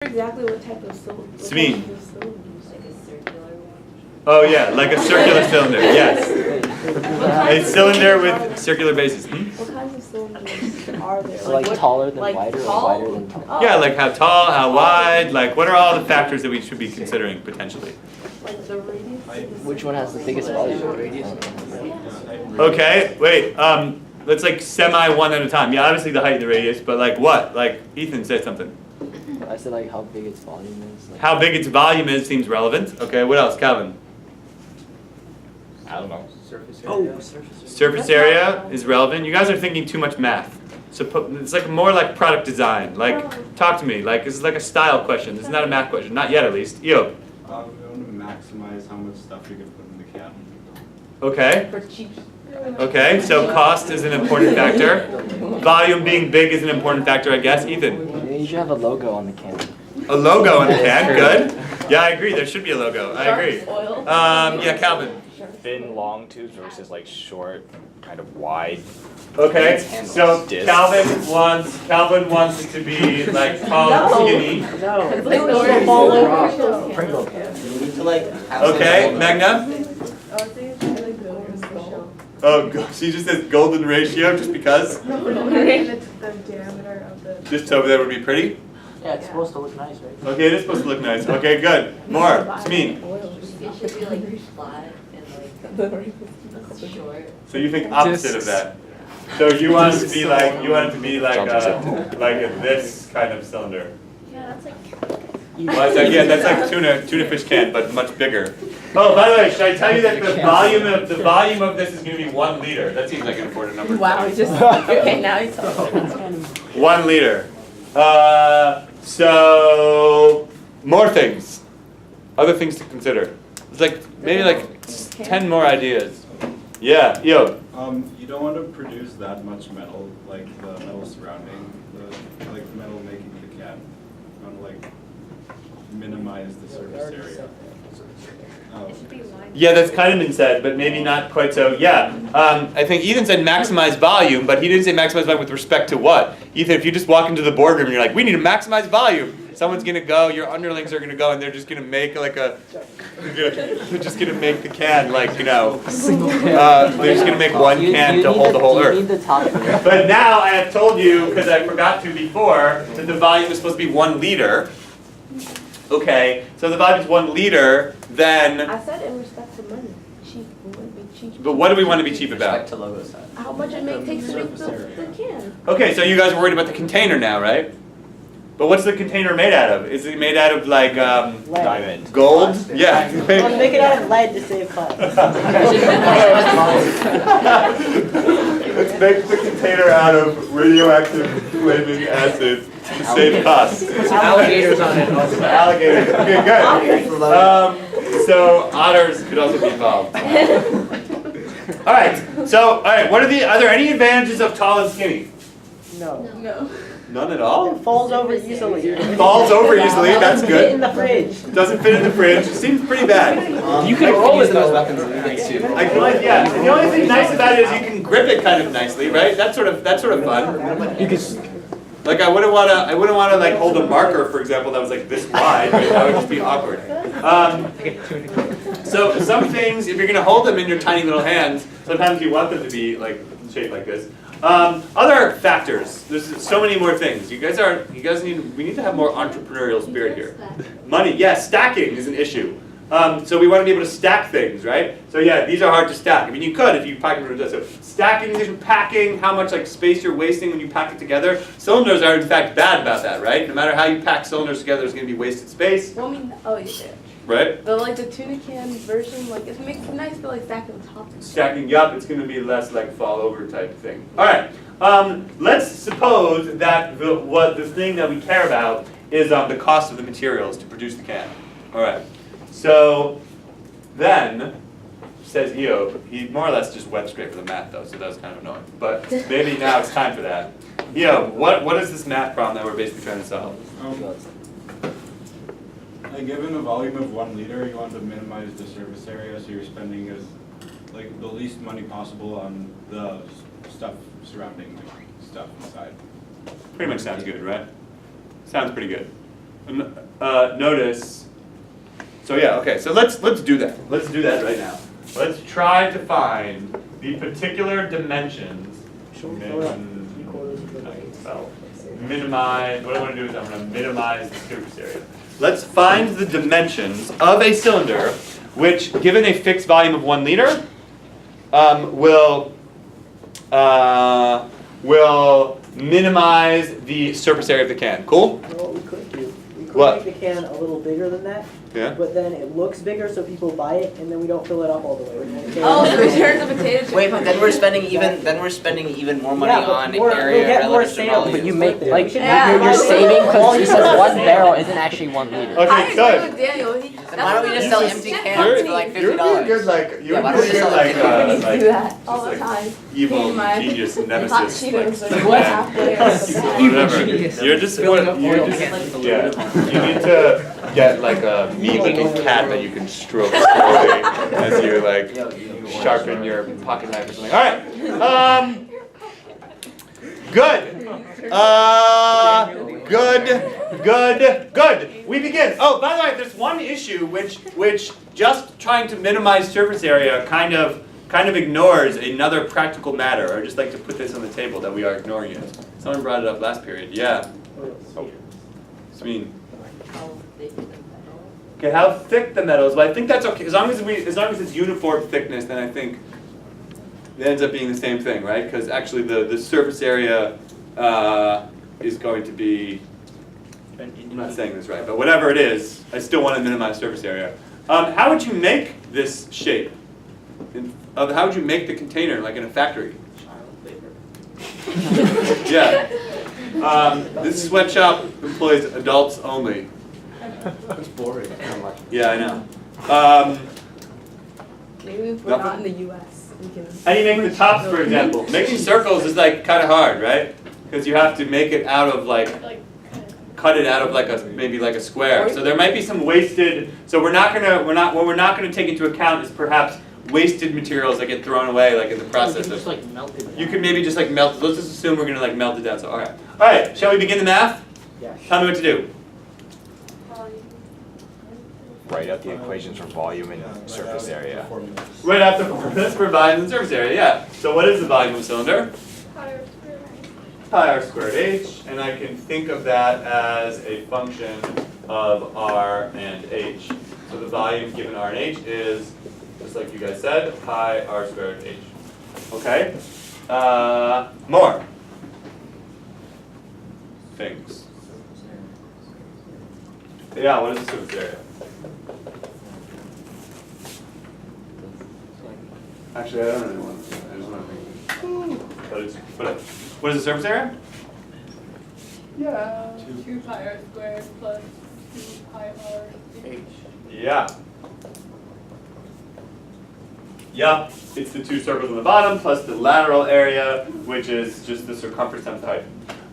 Exactly what type of cylinder? Smeen. Like a circular one? Oh yeah, like a circular cylinder, yes. A cylinder with circular bases. What kinds of cylinders are there? So like taller than like wider tall? or wider than tall? Oh. Yeah, like how tall, how wide, like what are all the factors that we should be considering potentially? Like the radius? Which one has the biggest volume? Okay, wait, let's like semi one at a time. Yeah, obviously the height and the radius, but like what? Like Ethan said something. I said like how big its volume is. Like, How big its volume is seems relevant. Okay, what else, Calvin? I don't know. surface area. Oh, surface. Surface area is relevant. You guys are thinking too much math. It's like more like product design. Like, talk to me. Like, this is like a style question. This is not a math question. Not yet, at least. Yo. We want to maximize how much stuff you can put in the can. Okay. For cheap. Okay, so cost is an important factor. Volume being big is an important factor, I guess. Ethan. Yeah, you should have a logo on the can. A logo on the can, good. Yeah, I agree. There should be a logo. I agree. Oil. Yeah, Calvin. Thin, long tubes versus like short, kind of wide. Okay, so Disc. Calvin wants it to be like tall and skinny. No. It's like the fall over. Pringle can. You need to like have Okay, Magna. Oh, she just says golden ratio just because. No, the diameter of the. Just over there would be pretty. Yeah, it's supposed to look nice, right? Okay, it is supposed to look nice. Okay, good. More. Smeen. It should be like flat and like short. So you think opposite of that. So you want it to be like this kind of cylinder. Yeah, that's like. Well, that's like tuna fish can, but much bigger. Oh, by the way, should I tell you that the volume of this is going to be 1 liter? That seems like an important number. Wow, he just. Okay, now he's talking. 1 liter. So more things, other things to consider. It's like maybe like 10 more ideas. Yeah, yo. You don't want to produce that much metal, like the metal surrounding the metal making the can. You want to like minimize the surface area. Yeah, that's kind of been said, but maybe not quite so. Yeah, I think Ethan said maximize volume, but he didn't say maximize volume with respect to what? Ethan, if you just walk into the boardroom and you're like, we need to maximize volume, someone's gonna go, your underlings are gonna go, and they're just gonna make like they're just gonna make the can like, you know, they're just gonna make one can to hold the whole earth. You need the top. But now I have told you, because I forgot to before, that the volume is supposed to be 1 liter. Okay, so the volume is 1 liter, then. I said in respect to money. Cheap. We want to be cheap. But what do we want to be cheap Respect about? to logo size. How much it takes to make the can? Okay, so you guys are worried about the container now, right? But what's the container made out of? Is it made out of like Diamond. gold? Yeah. Well, make it out of lead to save cost. Let's make the container out of radioactive flaming acid to save costs. Alligators on it. Alligators. Okay, good. So otters could also be involved. All right. So, what are there any advantages of tall and skinny? No. No. None at all. It falls over easily. Falls over easily. That's Fit in good. the fridge. Doesn't fit in the fridge. Seems pretty bad. You can roll with those weapons if you need to. I can like, yeah. And the only thing nice about it is you can grip it kind of nicely, right? That's sort of fun. You can. Like I wouldn't wanna like hold a marker, for example, that was like this wide. Right? That would just be awkward. So some things, if you're gonna hold them in your tiny little hands, sometimes you want them to be like shaped like this. Other factors. There's so many more things. We need to have more entrepreneurial spirit here. Money, yes, stacking is an issue. So we want to be able to stack things, right? So yeah, these are hard to stack. I mean, you could if you pack them together. So stacking, packing, how much like space you're wasting when you pack it together. Cylinders are in fact bad about that, right? No matter how you pack cylinders together, there's going to be wasted space, Well, I mean, oh yeah. right? But like the tuna can version, like it makes it nice to like stack on top. Stacking, yup, it's going to be less like fall over type thing. All right, let's suppose that the thing that we care about is the cost of the materials to produce the can. All right. So then, says Eob, he more or less just web scraped for the math though, so that was kind of annoying. But maybe now it's time for that. Eob, what is this math problem that we're basically trying to solve? Given a volume of 1 liter, you want to minimize the surface area, so you're spending the least money possible on the stuff surrounding the stuff inside. Pretty much sounds good, right? Sounds pretty good. notice. So yeah, okay. So let's do that. Let's do that right now. Let's try to find the particular dimensions. Minimize. What I want to do is I'm going to minimize the surface area. Let's find the dimensions of a cylinder, which, given a fixed volume of 1 liter, will minimize the surface area of the can. Cool? You know what we could do? We could What? make the can a little bigger than that, Yeah. but then it looks bigger so people buy it, and then we don't fill it up all the way. Oh, so we turn the potato chip. Wait, but then we're spending even more money Yeah, but on we'll area get more relative to sales. volume. But you make, like, Yeah. you're saving, because he says 1 barrel isn't actually 1 liter. I Okay, agree good. with Daniel. Then why don't we just sell empty cans for like $50? You're a good like Yeah, why don't we just sell like it? We do that all just the like time. evil Me and my genius hot nemesis. Cheetos Like, are like halfway up the back. whatever. You're just Filling up you're oil just cans with yeah. aluminum. You need to get like a mean looking cat that you can stroke slowly as you like sharpen your pocket knife or something. All right. Good. Good. We begin. Oh, by the way, there's one issue which just trying to minimize surface area kind of ignores another practical matter. I'd just like to put this on the table that we are ignoring it. Someone brought it up last period. Yeah. I mean, okay, how thick the metal is. Well, I think that's okay. As long as it's uniform thickness, then I think it ends up being the same thing, right? Because actually the surface area is going to be, I'm not saying this right, but whatever it is, I still want to minimize surface area. How would you make this shape? How would you make the container, like in a factory? Yeah. This sweatshop employs adults only. That's boring. Yeah, I know. Maybe if we're Nothing? not in the U.S., we can. How do you make the tops, for example? Making circles is like kind of hard, right? Because you have to make it out of like cut it out of like maybe like a square. So there might be some wasted. So what we're not gonna take into account is perhaps wasted materials that get thrown away like in the process. Just like melt it. You can maybe just like melt. Let's just assume we're gonna like melt it down. So all right. Shall we begin the math? Yeah. Tell me what to do. Write out the equations for volume and surface area. Right after this for volume and surface area. Yeah. So what is the volume of a cylinder? Pi r squared h, and I can think of that as a function of r and h. So the volume given r and h is, just like you guys said, pi r squared h. Okay? More things. Yeah, what is the surface area? Actually, I don't really want to. I just want to think. What is the surface area? Yeah. 2 pi r squared plus 2 pi r h. Yeah. Yep, it's the two circles on the bottom plus the lateral area, which is just the circumference times the height.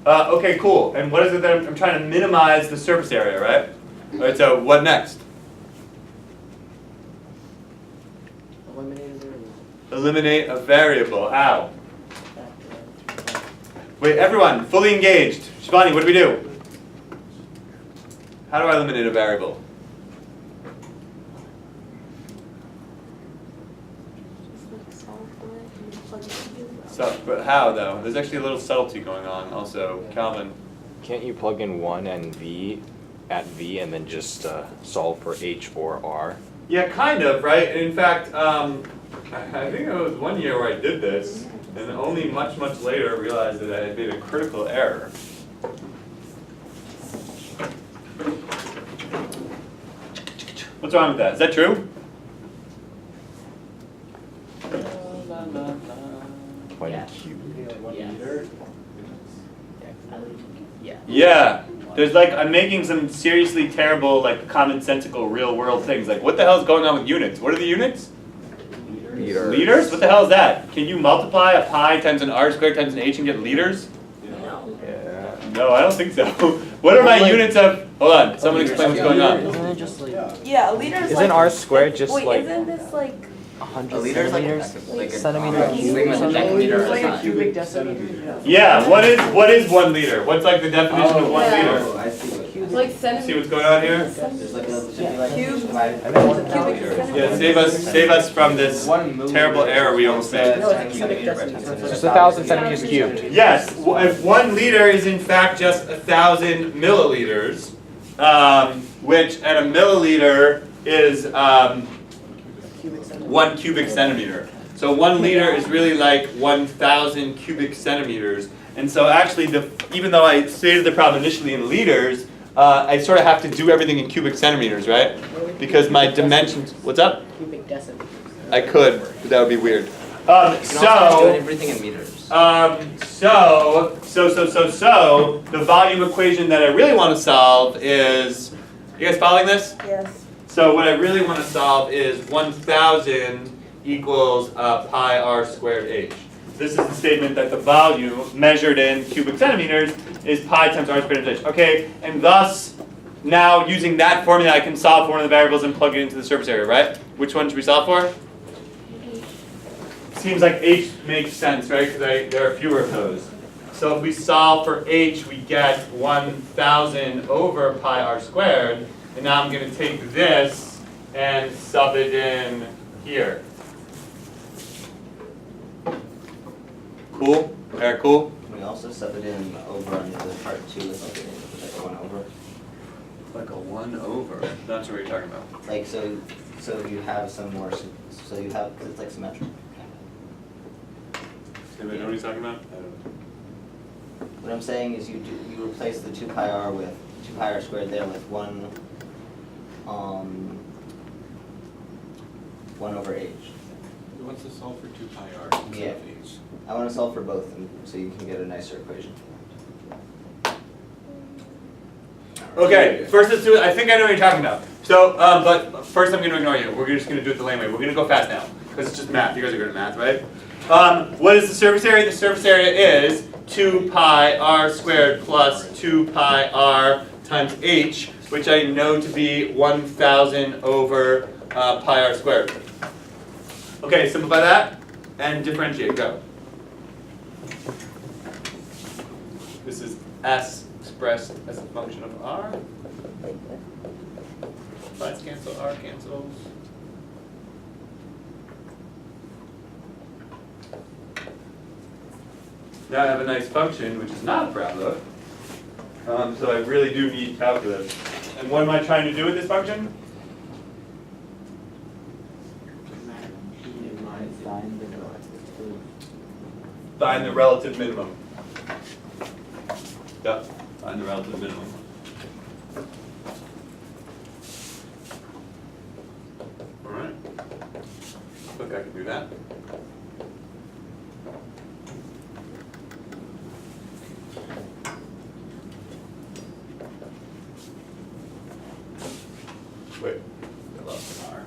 Okay, cool. And what is it that I'm trying to minimize the surface area, right? All right, so what next? Eliminate a variable. How? Wait, everyone, fully engaged. Shivani, what do we do? How do I eliminate a variable? So, but how though? There's actually a little subtlety going on also. Calvin. Can't you plug in 1 and v at v and then just solve for h or r? Yeah, kind of, right? In fact, I think it was one year where I did this, and only much later realized that I had made a critical error. What's wrong with that? Is that true? One Yeah. cube. Yeah. There's like, I'm making some seriously terrible, like commonsensical real world things. Like, what the hell is going on with units? What are the units? Liters. Liters? What the hell is that? Can you multiply a pi times an r squared times an h and get liters? No. Yeah. No, I don't think so. What are my units of, hold on, someone explain what's going on. Isn't it just like Yeah, a liter is Isn't like. r squared just Wait, like isn't this like. 100 a liter is centimeters? like a Centimeter like cube a or something? deciliter It's like or a something. cubic decimeter. Yeah, what is 1 liter? What's like the definition of 1 liter? I see. Like See centimeters. what's going on here? There's like a, should be like Cube. five. Cubic Yeah, save us from this terrible error we almost made. No, it's cubic deciliters. Just 1,000 centimeters cubed. Yes, if 1 liter is in fact just 1,000 milliliters, which at a milliliter is Cubic centimeters. 1 cubic centimeter. So 1 liter is really like 1,000 cubic centimeters. And so actually, even though I stated the problem initially in liters, I sort of have to do everything in cubic centimeters, right? Because my dimensions, what's up? Cubic deciliters. I could, but that would be weird. You can also just do So, everything in meters. so, the volume equation that I really want to solve is, you guys following this? Yes. So what I really want to solve is 1,000 equals pi r squared h. This is the statement that the volume measured in cubic centimeters is pi times r squared times h. Okay, and thus, now using that formula I can solve for one of the variables and plug it into the surface area, right? Which one should we solve for? Seems like h makes sense, right? Because there are fewer of those. So if we solve for h, we get 1,000 over pi r squared. And now I'm going to take this and sub it in here. Cool? Eric, cool? Can we also sub it in over on the other part too, with like a 1 over? Like a 1 over. That's what you're talking about. Like, so you have some more, so you have, cause it's like symmetric. Anybody know what he's talking about? I don't know. What I'm saying is you replace the 2 pi r with 2 pi r squared there with 1 over h. Who wants to solve for 2 pi r instead Yeah. of h? I want to solve for both, and so you can get a nicer equation. Okay, first let's do it. I think I know what you're talking about. So, but first I'm going to ignore you. We're just going to do it the lame way. We're going to go fast now, because it's just math. You guys are good at math, right? What is the surface area? The surface area is 2 pi r squared plus 2 pi r times h, which I know to be 1,000 over pi r squared. Okay, simplify that and differentiate. Go. This is s expressed as a function of r. Let's cancel, r cancels. Now I have a nice function, which is not a parabola. So I really do need calculus. And what am I trying to do with this function? Find the relative minimum. Yep, find the relative minimum. Alright. Look, I can do that. Wait, I lost an R.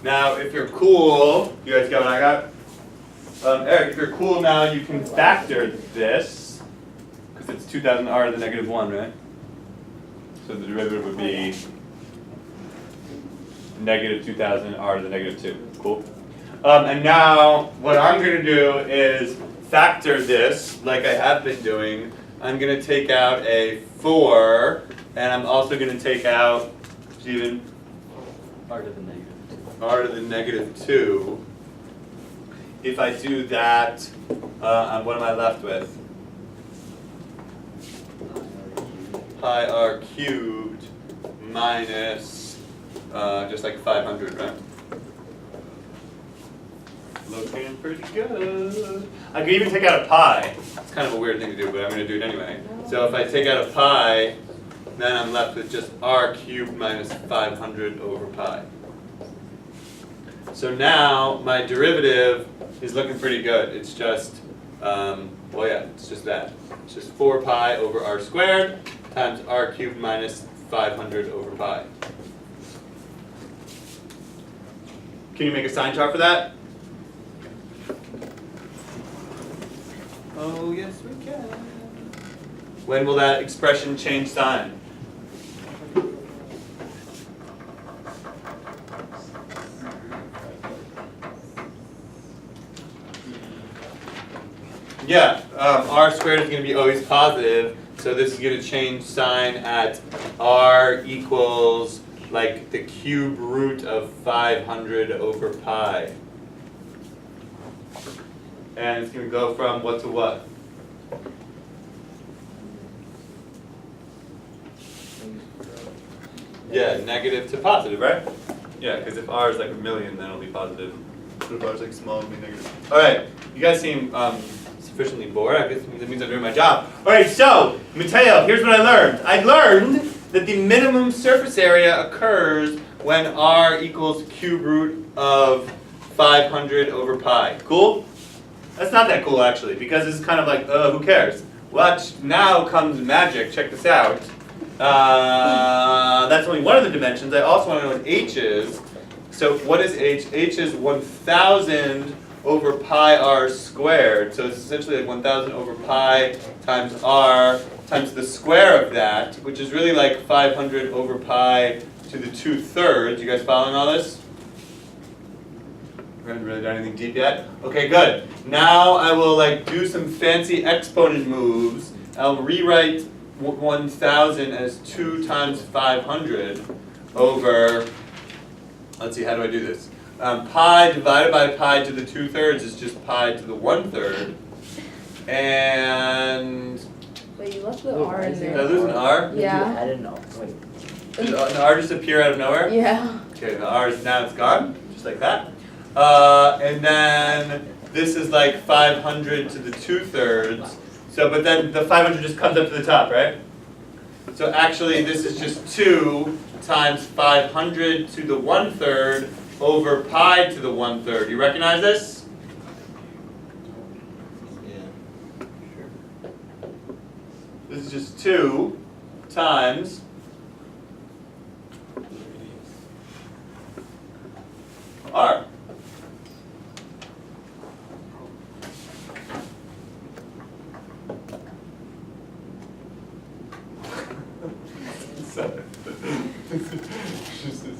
Now, if you're cool, you guys got what I got? Eric, if you're cool now, you can factor this, because it's 2,000 r to the negative 1, right? So the derivative would be negative 2,000 r to the negative 2. Cool. And now, what I'm going to do is factor this, like I have been doing. I'm going to take out a 4, and I'm also going to take out, Stephen? R to the negative 2. R to the negative 2. If I do that, what am I left with? Pi r cubed minus just like 500, right? Looking pretty good. I could even take out a pi. It's kind of a weird thing to do, but I'm going to do it anyway. So if I take out a pi, then I'm left with just r cubed minus 500 over pi. So now my derivative is looking pretty good. It's just, well yeah, it's just that. It's just 4 pi over r squared times r cubed minus 500 over pi. Can you make a sign chart for that? Oh yes we can. When will that expression change sign? Yeah, r squared is going to be always positive, So this is going to change sign at r equals like the cube root of 500 over pi. And it's going to go from what to what? Yeah, negative to positive, right? Yeah, because if r is like a million, then it'll be positive. But if r is like small, it'll be negative. All right, you guys seem sufficiently bored. I guess that means I'm doing my job. All right, so Mateo, here's what I learned. I learned that the minimum surface area occurs when r equals cube root of 500 over pi. Cool? That's not that cool actually, because it's kind of like, who cares? Watch, now comes magic. Check this out. That's only one of the dimensions. I also want to know what h is. So what is h? H is 1,000 over pi r squared. So it's essentially like 1,000 over pi times r times the square of that, which is really like 500 over pi to the 2/3. You guys following all this? We haven't really done anything deep yet? Okay, good. Now I will like do some fancy exponent moves. I'll rewrite 1,000 as 2 times 500 over, let's see, how do I do this? Pi divided by pi to the 2/3 is just pi to the 1/3. And Wait, you left the R in did I there. lose an R? Yeah. I didn't know. Wait. Did the R just appear out of nowhere? Yeah. Okay, the R is now it's gone, just like that. And then this is like 500 to the 2/3. So, but then the 500 just comes up to the top, right? So actually, this is just 2 times 500 to the 1/3 over pi to the 1/3. You recognize this? Yeah. This is just 2 times r.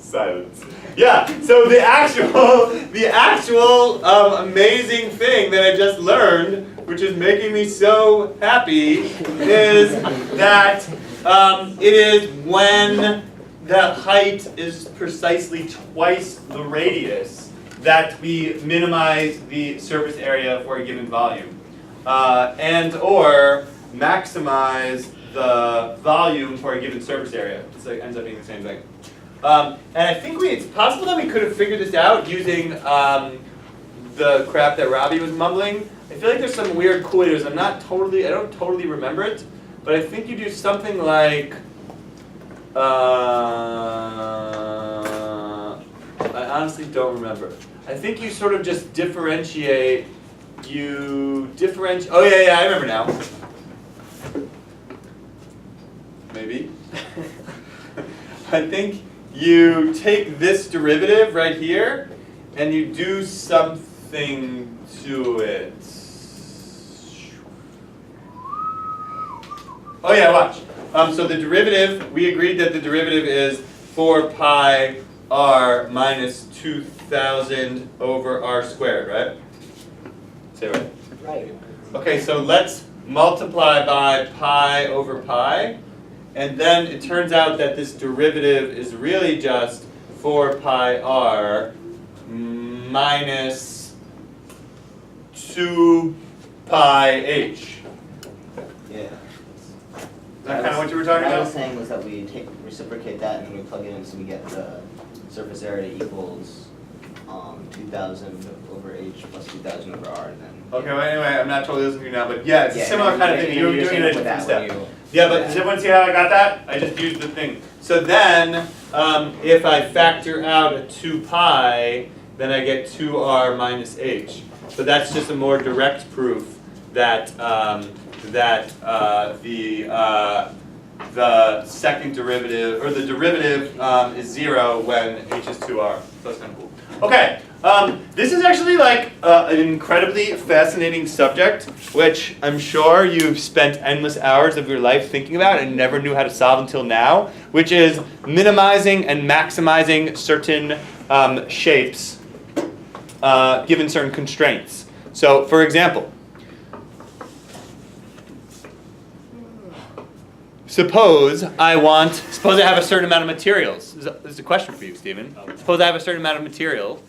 Silence. Yeah. So the actual amazing thing that I just learned, which is making me so happy, is that it is when the height is precisely twice the radius that we minimize the surface area for a given volume, and or maximize the volume for a given surface area. It's like ends up being the same thing. And I think it's possible that we could have figured this out using the crap that Robbie was mumbling. I feel like there's some weird cool ideas. I don't totally remember it, but I think you do something like, I honestly don't remember. I think you sort of just differentiate, oh yeah, I remember now. Maybe. I think you take this derivative right here and you do something to it. Oh yeah, watch. So the derivative, we agreed that the derivative is 4 pi r minus 2,000 over r squared, right? Say it right. Right. Okay, so let's multiply by pi over pi. And then it turns out that this derivative is really just 4 pi r minus 2 pi h. Yeah. Is that kind of what you were talking What I was about? saying was that we reciprocate that and then we plug it in so we get the surface area equals 2,000 over h plus 2,000 over r, and then. Okay, well anyway, I'm not totally listening to you now, but yeah, it's a similar kind of thing. You were doing it at a different step. Yeah, but does everyone see how I got that? I just used the thing. So then, if I factor out a 2 pi, then I get 2r minus h. So that's just a more direct proof that the second derivative, or the derivative is 0 when h is 2r. So that's kind of cool. Okay, this is actually like an incredibly fascinating subject, which I'm sure you've spent endless hours of your life thinking about and never knew how to solve until now, which is minimizing and maximizing certain shapes given certain constraints. So, for example, suppose I have a certain amount of materials. This is a question for you, Stephen. Suppose I have a certain amount of material.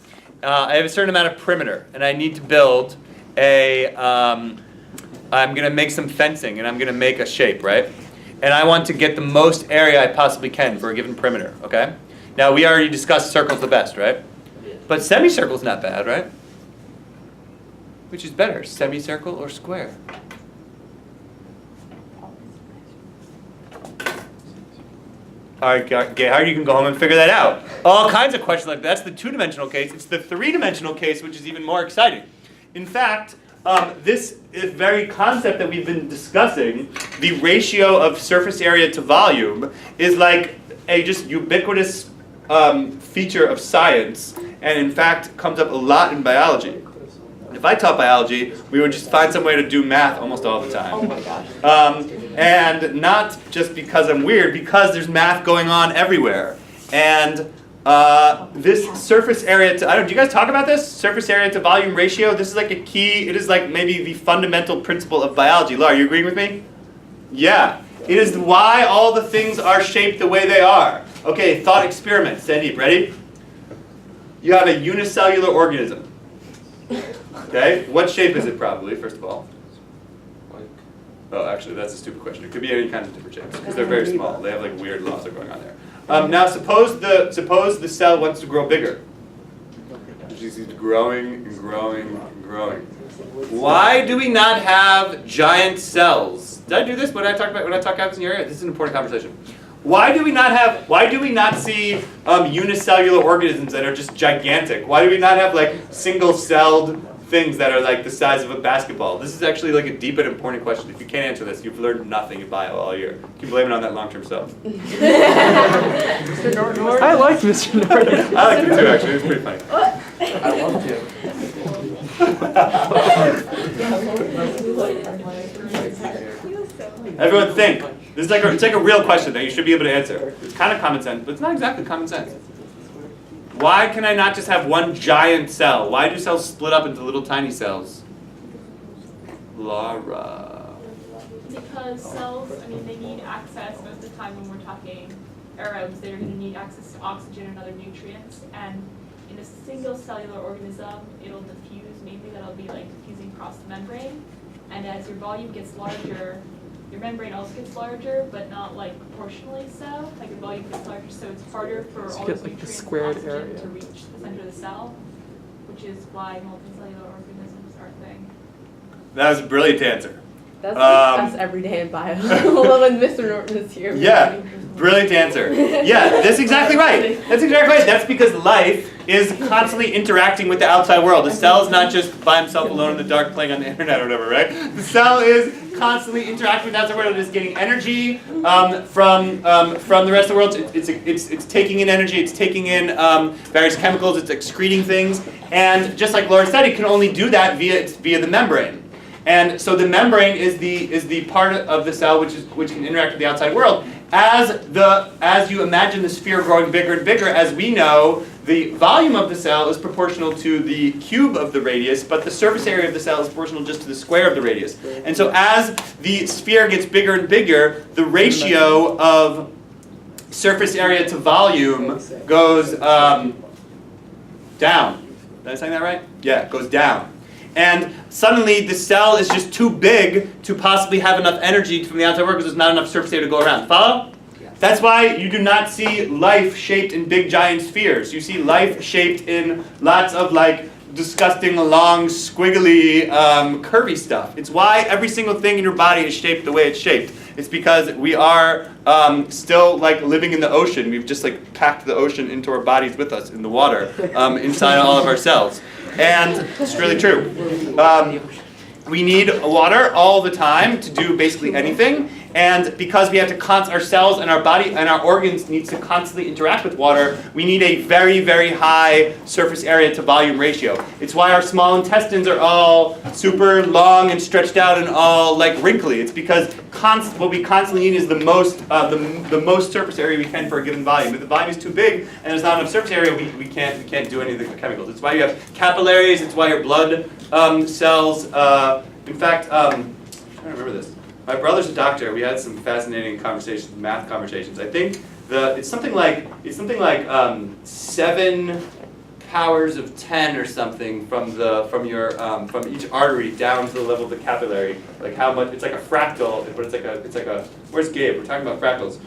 I have a certain amount of perimeter, and I need to build I'm going to make some fencing, and I'm going to make a shape, right? And I want to get the most area I possibly can for a given perimeter, okay? Now, we already discussed circle's the best, right? But semicircle's not bad, right? Which is better, semicircle or square? All right, Gayhard, you can go home and figure that out. All kinds of questions like that. That's the two-dimensional case. It's the three-dimensional case, which is even more exciting. In fact, this very concept that we've been discussing, the ratio of surface area to volume, is like a just ubiquitous feature of science, and in fact comes up a lot in biology. If I taught biology, we would just find some way to do math almost all the time. Oh my gosh. And not just because I'm weird, because there's math going on everywhere. And this surface area to, do you guys talk about this? Surface area to volume ratio? This is like a key, it is like maybe the fundamental principle of biology. Laura, are you agreeing with me? Yeah. It is why all the things are shaped the way they are. Okay, thought experiment. Sandeep, ready? You have a unicellular organism. Okay, what shape is it probably, first of all? Oh, actually, that's a stupid question. It could be any kind of different shapes, because they're very small. They have like weird laws that are going on there. Now, suppose the cell wants to grow bigger. It just keeps growing and growing and growing. Why do we not have giant cells? Did I do this when I talk about in your area? This is an important conversation. Why do we not see unicellular organisms that are just gigantic? Why do we not have like single-celled things that are like the size of a basketball? This is actually like a deep and important question. If you can't answer this, you've learned nothing in bio all year. You can blame it on that long-term self. Mr. Norton. I like Mr. Norton. I like him too, actually. It's pretty funny. I love him. Everyone think. This is like it's like a real question that you should be able to answer. It's kind of common sense, but it's not exactly common sense. Why can I not just have one giant cell? Why do cells split up into little tiny cells? Laura. Because cells, they need access most of the time when we're talking aerobes, they're going to need access to oxygen and other nutrients. And in a single cellular organism, it'll diffuse, maybe that'll be like diffusing across the membrane. And as your volume gets larger, your membrane also gets larger, but not like proportionally so. Like your volume gets larger, so it's harder for all those nutrients and oxygen to reach the center of the cell, which is why multicellular organisms are a thing. That was a brilliant answer. That's us every day in bio. When Mr. Norton is here. Yeah, brilliant answer. Yeah, that's exactly right. That's exactly right. That's because life is constantly interacting with the outside world. The cell is not just by himself alone in the dark playing on the internet or whatever, right? The cell is constantly interacting with the outside world. It is getting energy from the rest of the world. It's taking in energy. It's taking in various chemicals. It's excreting things. And just like Laura said, it can only do that via the membrane. And so the membrane is the part of the cell which can interact with the outside world. As you imagine the sphere growing bigger and bigger, as we know, the volume of the cell is proportional to the cube of the radius, but the surface area of the cell is proportional just to the square of the radius. And so as the sphere gets bigger and bigger, the ratio of surface area to volume goes down. Did I say that right? Yeah, it goes down. And suddenly the cell is just too big to possibly have enough energy from the outside world because there's not enough surface area to go around. Follow? Yes. That's why you do not see life shaped in big giant spheres. You see life shaped in lots of like disgusting, long, squiggly, curvy stuff. It's why every single thing in your body is shaped the way it's shaped. It's because we are still like living in the ocean. We've just like packed the ocean into our bodies with us in the water, inside all of our cells. And it's really true. We need water all the time to do basically anything. And because we have to our cells and our body and our organs needs to constantly interact with water, we need a very, very high surface area to volume ratio. It's why our small intestines are all super long and stretched out and all like wrinkly. It's because what we constantly need is the most surface area we can for a given volume. If the volume is too big and there's not enough surface area, we can't do anything with chemicals. It's why you have capillaries. It's why your blood cells. In fact, I'm trying to remember this. My brother's a doctor. We had some fascinating conversations, math conversations. I think it's something like 7 powers of 10 or something from each artery down to the level of the capillary. Like how much? It's like a fractal, but it's like a. Where's Gabe? We're talking about fractals.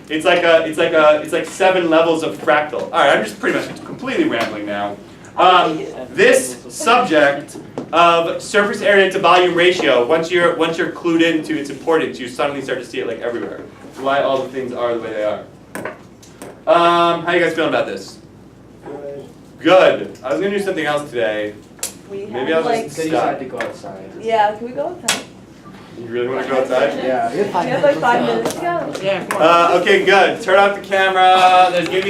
It's like 7 levels of fractal. All right, I'm just pretty much completely rambling now. This subject of surface area to volume ratio, once you're clued into its importance, you suddenly start to see it like everywhere. It's why all the things are the way they are. How you guys feeling about this? Good. I was gonna do something else today. We Maybe I'll have just like, stop. to go outside. yeah, can we go outside? You really want to go outside? Yeah. We have like 5 minutes to go. Yeah, come on. Okay, good. Turn off the camera. There's gonna be